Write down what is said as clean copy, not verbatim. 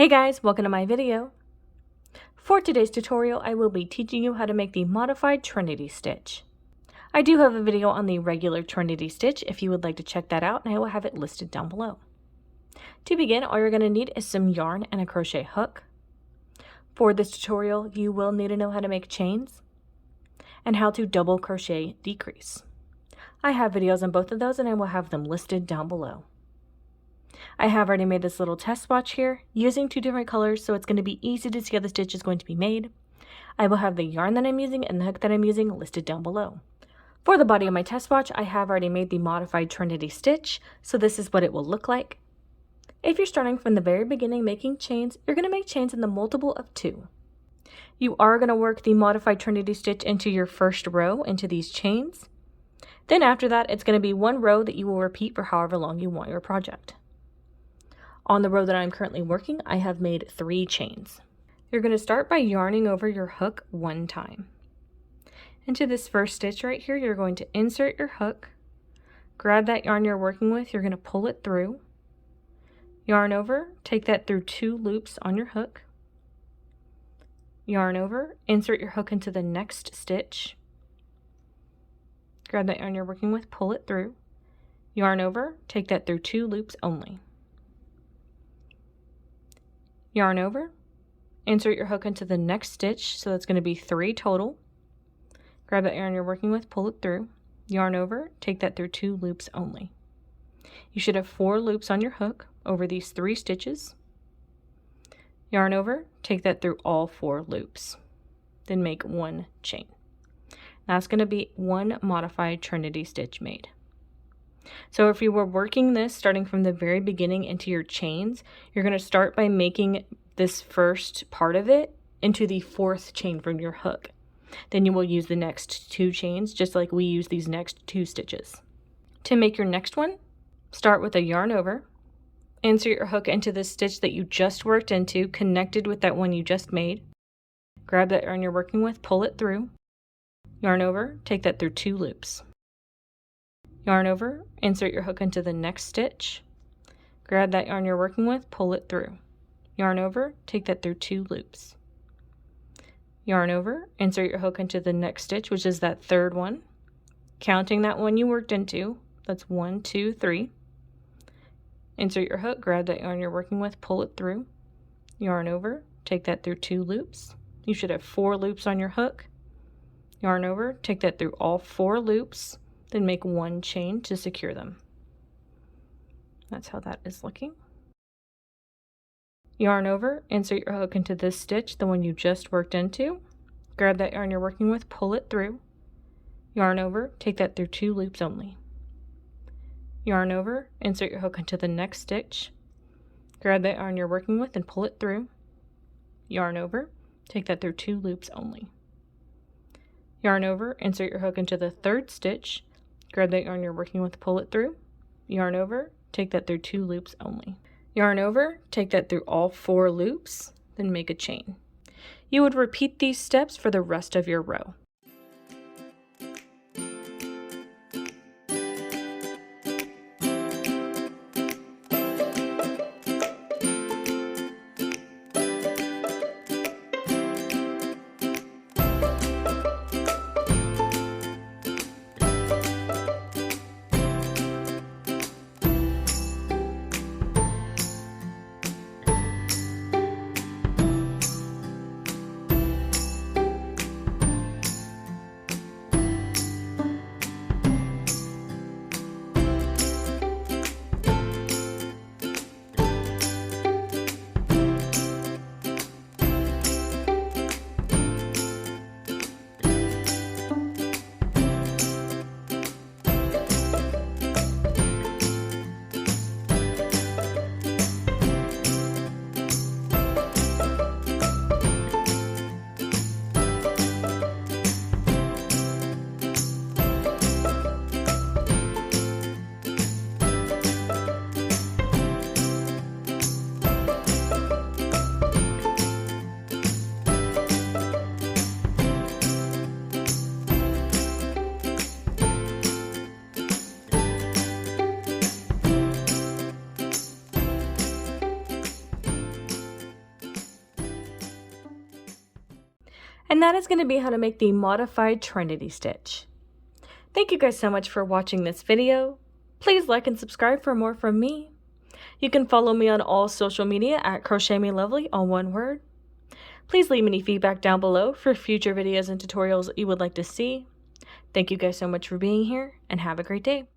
Hey guys, welcome to my video. For today's tutorial, I will be teaching you how to make the modified Trinity stitch. I do have a video on the regular Trinity stitch if you would like to check that out, and I will have it listed down below. To begin, all you're going to need is some yarn and a crochet hook. For this tutorial, you will need to know how to make chains and how to double crochet decrease. I have videos on both of those and I will have them listed down below. I have already made this little test swatch here using two different colors, so it's going to be easy to see how the stitch is going to be made. I will have the yarn that I'm using and the hook that I'm using listed down below. For the body of my test swatch, I have already made the modified Trinity stitch, so this is what it will look like. If you're starting from the very beginning making chains, you're going to make chains in the multiple of 2. You are going to work the modified Trinity stitch into your first row into these chains. Then after that, it's going to be one row that you will repeat for however long you want your project. On the row that I'm currently working, I have made 3 chains. You're going to start by yarning over your hook one time. Into this first stitch right here, you're going to insert your hook, grab that yarn you're working with, you're going to pull it through, yarn over, take that through 2 loops on your hook, yarn over, insert your hook into the next stitch, grab that yarn you're working with, pull it through, yarn over, take that through 2 loops only. Yarn over, insert your hook into the next stitch, so that's going to be 3 total. Grab that yarn you're working with, pull it through, yarn over, take that through 2 loops only. You should have 4 loops on your hook over these 3 stitches. Yarn over, take that through all 4 loops. Then make 1 chain. That's going to be 1 modified Trinity stitch made. So if you were working this starting from the very beginning into your chains, you're going to start by making this first part of it into the 4th chain from your hook. Then you will use the next 2 chains just like we use these next 2 stitches. To make your next one, start with a yarn over, insert your hook into the stitch that you just worked into, connected with that one you just made. Grab that yarn you're working with, pull it through, yarn over, take that through 2 loops. Yarn over, insert your hook into the next stitch, grab that yarn you're working with, pull it through. Yarn over, take that through 2 loops. Yarn over, insert your hook into the next stitch, which is that 3rd one, counting that one you worked into, that's 1, 2, 3. Insert your hook, grab that yarn you're working with, pull it through. Yarn over, take that through 2 loops. You should have 4 loops on your hook. Yarn over, take that through all 4 loops. Then make 1 chain to secure them. That's how that is looking. Yarn over, insert your hook into this stitch, the one you just worked into. Grab that yarn you're working with, pull it through. Yarn over, take that through 2 loops only. Yarn over, insert your hook into the next stitch. Grab that yarn you're working with and pull it through. Yarn over, take that through 2 loops only. Yarn over, insert your hook into the 3rd stitch. Grab that yarn you're working with, pull it through, yarn over, take that through 2 loops only. Yarn over, take that through all 4 loops, then make a chain. You would repeat these steps for the rest of your row. And that is going to be how to make the modified Trinity stitch. Thank you guys so much for watching this video. Please like and subscribe for more from me. You can follow me on all social media at crochetmelovely, all one word. Please leave any feedback down below for future videos and tutorials that you would like to see. Thank you guys so much for being here, and have a great day.